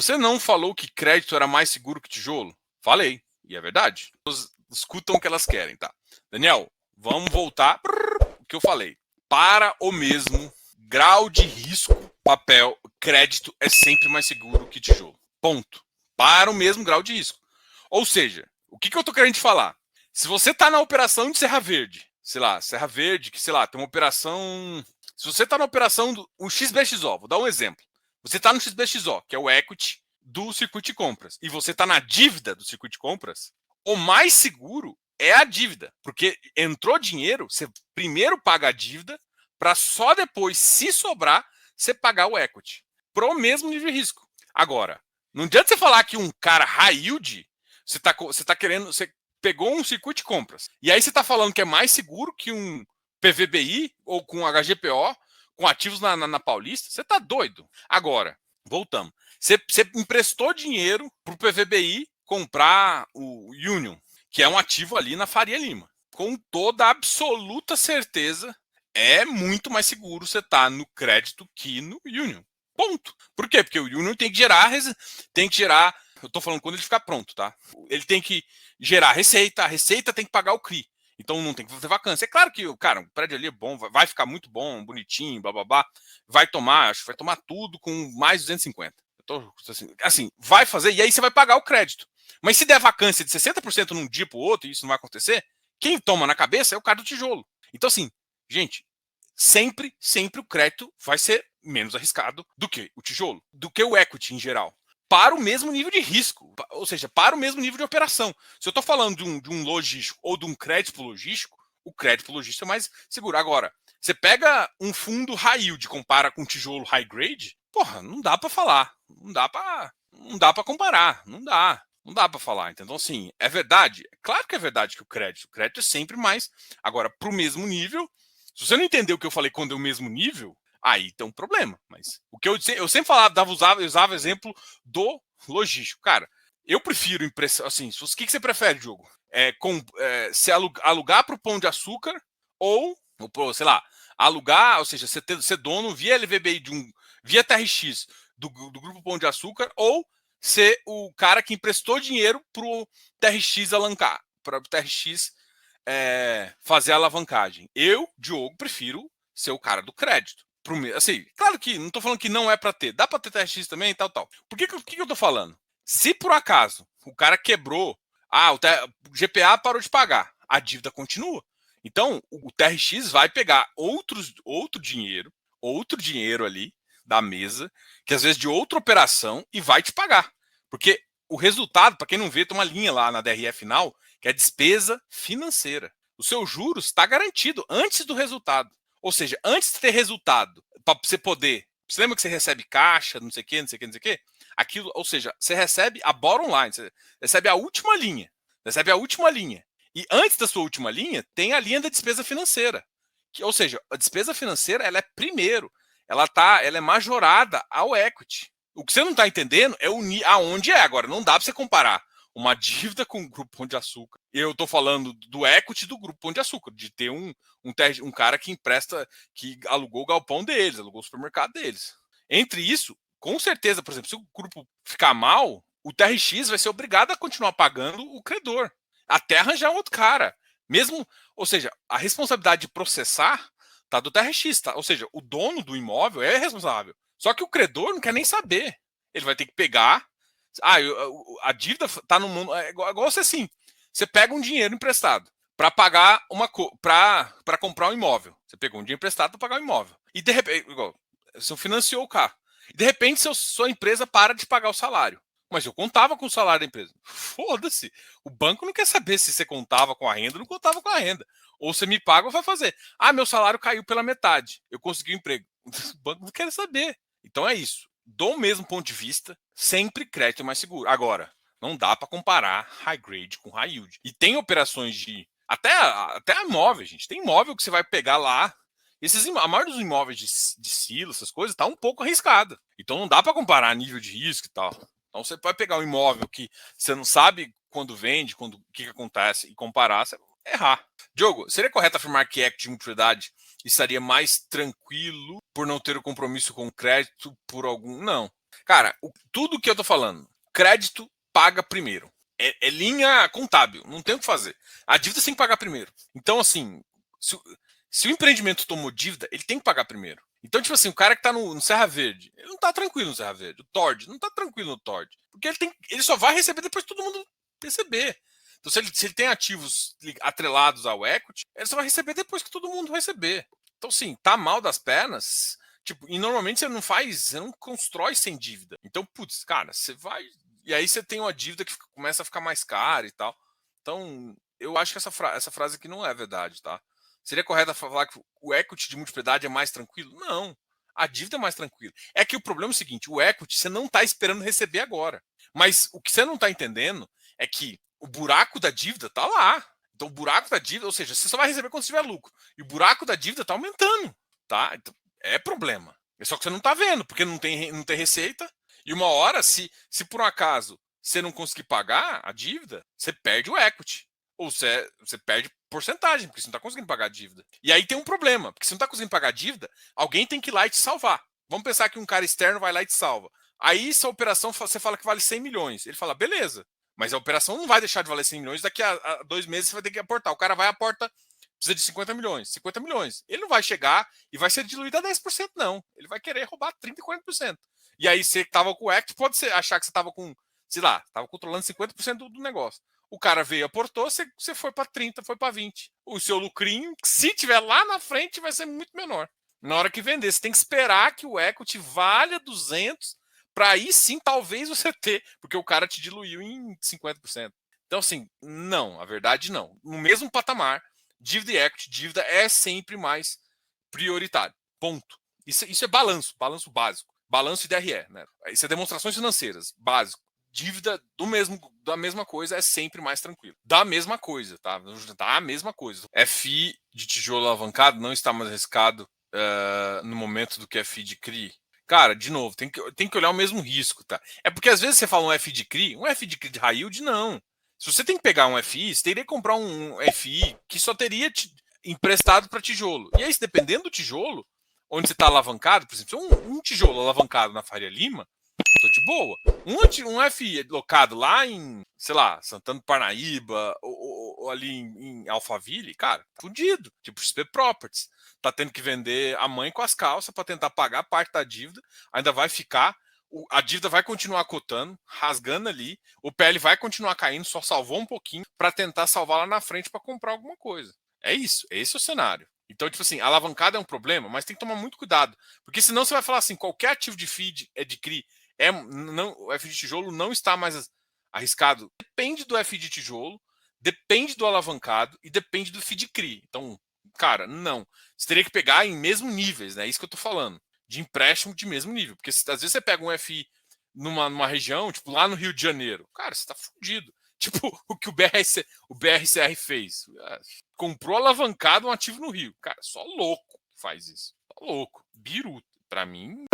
você não falou que crédito era mais seguro que tijolo? Falei, e é verdade. Escutam o que elas querem, tá? Daniel, vamos voltar o que eu falei. Para o mesmo grau de risco, papel, crédito é sempre mais seguro que tijolo. Ponto. Para o mesmo grau de risco. Ou seja, o que eu tô querendo te falar? Se você tá na operação de Serra Verde, sei lá, Serra Verde, que sei lá, tem uma operação. Se você tá na operação do o XBXO, vou dar um exemplo. Você tá no XBXO, que é o equity do circuito de compras, e você tá na dívida do circuito de compras, o mais seguro é a dívida, porque entrou dinheiro, você primeiro paga a dívida para só depois, se sobrar, você pagar o equity. Pro mesmo nível de risco. Agora, não adianta você falar que um cara high yield, você tá querendo, você pegou um circuito de compras, e aí você tá falando que é mais seguro que um PVBI ou com HGPO, com ativos na Paulista, você tá doido. Agora, voltamos. Você emprestou dinheiro pro PVBI comprar o Union, que é um ativo ali na Faria Lima. Com toda a absoluta certeza, é muito mais seguro você estar no crédito que no Union. Ponto. Por quê? Porque o Union tem que gerar. Eu tô falando quando ele ficar pronto, tá? Ele tem que gerar receita, a receita tem que pagar o CRI. Então não tem que fazer vacância. É claro que, cara, o prédio ali é bom, vai ficar muito bom, bonitinho, blá blá blá. Acho que vai tomar tudo com mais 250. Assim, vai fazer, e aí você vai pagar o crédito. Mas se der vacância de 60% num dia pro outro, e isso não vai acontecer, quem toma na cabeça é o cara do tijolo. Então, assim, gente, sempre o crédito vai ser menos arriscado do que o tijolo, do que o equity em geral. Para o mesmo nível de risco, ou seja, para o mesmo nível de operação. Se eu estou falando de um logístico ou de um crédito logístico, o crédito logístico é mais seguro. Agora, você pega um fundo high yield e compara com um tijolo high grade, porra, não dá para falar. Não dá para comparar. Não dá para falar. Então, assim, é verdade. É claro que é verdade que o crédito é sempre mais. Agora, para o mesmo nível, se você não entendeu o que eu falei quando é o mesmo nível, aí tem um problema. Mas o que eu sempre falava, usava exemplo do logístico. Cara, eu prefiro impressão. Assim, o que você prefere, Diogo? Se alugar para o Pão de Açúcar ou, sei lá, alugar, ou seja, ser dono via LVBI via TRX do Grupo Pão de Açúcar, ou ser o cara que emprestou dinheiro para o TRX alancar, para o TRX fazer a alavancagem. Eu, Diogo, prefiro ser o cara do crédito. Assim, claro que não estou falando que não é para ter. Dá para ter TRX também e tal. Por que eu estou falando? Se por acaso o cara quebrou, o GPA parou de pagar, a dívida continua. Então, o TRX vai pegar outro dinheiro ali da mesa, que às vezes de outra operação, e vai te pagar. Porque o resultado, para quem não vê, tem uma linha lá na DRE final, que é despesa financeira. O seu juros está garantido antes do resultado. Ou seja, antes de ter resultado, para você poder. Você lembra que você recebe caixa, não sei o quê, não sei o quê, não sei o quê? Aquilo, ou seja, você recebe a bottom line, você recebe a última linha. Recebe a última linha. E antes da sua última linha, tem a linha da despesa financeira. Ou seja, a despesa financeira ela é primeiro. Ela é majorada ao equity. O que você não está entendendo é aonde é. Agora, não dá para você comparar uma dívida com o Grupo Pão de Açúcar. Eu estou falando do equity do Grupo Pão de Açúcar, de ter um cara que empresta, que alugou o galpão deles, alugou o supermercado deles. Entre isso, com certeza, por exemplo, se o grupo ficar mal, o TRX vai ser obrigado a continuar pagando o credor, até arranjar um outro cara. Mesmo, ou seja, a responsabilidade de processar tá do TRX, tá? Ou seja, o dono do imóvel é responsável. Só que o credor não quer nem saber. Ele vai ter que pegar. A dívida tá no mundo. É igual você assim. Você pega um dinheiro emprestado para pagar para comprar um imóvel. Você pegou um dinheiro emprestado para pagar um imóvel. E de repente, igual, você financiou o carro. E de repente sua empresa para de pagar o salário. Mas eu contava com o salário da empresa. Foda-se. O banco não quer saber se você contava com a renda ou não contava com a renda. Ou você me paga ou vai fazer. Meu salário caiu pela metade. Eu consegui um emprego. O banco não quer saber. Então é isso. Do mesmo ponto de vista, sempre crédito é mais seguro. Agora, não dá para comparar high grade com high yield. E tem operações de. Até imóvel, gente. Tem imóvel que você vai pegar lá. A maioria dos imóveis de silo, essas coisas, tá um pouco arriscada. Então não dá para comparar nível de risco e tal. Então você pode pegar um imóvel que você não sabe quando vende, o que acontece, e comparar, você vai errar. Diogo, seria correto afirmar que equity de mutualidade estaria mais tranquilo por não ter o compromisso com o crédito por algum. Não. Cara, tudo que eu tô falando, crédito paga primeiro. É linha contábil, não tem o que fazer. A dívida tem que pagar primeiro. Então, assim, se o empreendimento tomou dívida, ele tem que pagar primeiro. Então, tipo assim, o cara que tá no Serra Verde, ele não tá tranquilo no Serra Verde. O Tord não tá tranquilo no Tord. Porque ele só vai receber depois que todo mundo receber. Então, se ele tem ativos atrelados ao equity, ele só vai receber depois que todo mundo receber. Então, assim, tá mal das pernas. Tipo, e normalmente você não constrói sem dívida. Então, putz, cara, você vai. E aí você tem uma dívida que começa a ficar mais cara e tal. Então, eu acho que essa frase aqui não é verdade, tá? Seria correto falar que o equity de multiplicidade é mais tranquilo? Não. A dívida é mais tranquila. É que o problema é o seguinte: o equity você não está esperando receber agora. Mas o que você não está entendendo é que o buraco da dívida está lá. Então, o buraco da dívida, ou seja, você só vai receber quando tiver lucro. E o buraco da dívida está aumentando, tá? Então, é problema. É só que você não está vendo, porque não tem receita. E uma hora, se por um acaso você não conseguir pagar a dívida, você perde o equity. Ou você perde porcentagem, porque você não está conseguindo pagar a dívida. E aí tem um problema, porque se não está conseguindo pagar a dívida, alguém tem que ir lá e te salvar. Vamos pensar que um cara externo vai lá e te salva. Aí, se a operação você fala que vale 100 milhões, ele fala, beleza, mas a operação não vai deixar de valer 100 milhões, daqui a 2 meses você vai ter que aportar. O cara vai aporta, precisa de 50 milhões. 50 milhões. Ele não vai chegar e vai ser diluído a 10%, não. Ele vai querer roubar 30% e 40%. E aí, você estava com o equity, pode achar que você estava com, sei lá, estava controlando 50% do negócio. O cara veio, aportou, você foi para 30, foi para 20. O seu lucrinho, se tiver lá na frente, vai ser muito menor. Na hora que vender, você tem que esperar que o equity valha 200 para aí sim, talvez você ter, porque o cara te diluiu em 50%. Então, assim, não, a verdade não. No mesmo patamar, dívida e equity, dívida é sempre mais prioritário. Ponto. Isso é balanço básico. Balanço e DRE, né? Isso é demonstrações financeiras, básico. Dívida da mesma coisa é sempre mais tranquilo. Da mesma coisa, tá? Da mesma coisa. FI de tijolo alavancado não está mais arriscado no momento do que FI de CRI. Cara, de novo, tem que olhar o mesmo risco, tá? É porque às vezes você fala um FI de CRI, um FI de CRI de high yield, não. Se você tem que pegar um FI, você teria que comprar um FI que só teria emprestado para tijolo. E aí, dependendo do tijolo, onde você está alavancado, por exemplo, um tijolo alavancado na Faria Lima, tô de boa. Um FI locado lá em, sei lá, Santana do Parnaíba ou ali em Alphaville, cara, tá fudido. Tipo XP Properties. Tá tendo que vender a mãe com as calças para tentar pagar parte da dívida. Ainda vai ficar. A dívida vai continuar cotando, rasgando ali. O PL vai continuar caindo, só salvou um pouquinho para tentar salvar lá na frente para comprar alguma coisa. É isso. Esse é o cenário. Então, tipo assim, a alavancada é um problema, mas tem que tomar muito cuidado. Porque senão você vai falar assim, qualquer ativo de FII é de CRI o F de tijolo não está mais arriscado. Depende do F de tijolo, depende do alavancado e depende do FII de CRI. Então, cara, não. Você teria que pegar em mesmo níveis, né? É isso que eu tô falando. De empréstimo de mesmo nível. Porque às vezes você pega um FI numa região, tipo lá no Rio de Janeiro, cara, você tá fudido. Tipo o que o BRCR fez. Comprou alavancado um ativo no Rio. Cara, só louco faz isso. Só louco. Biruta. Pra mim.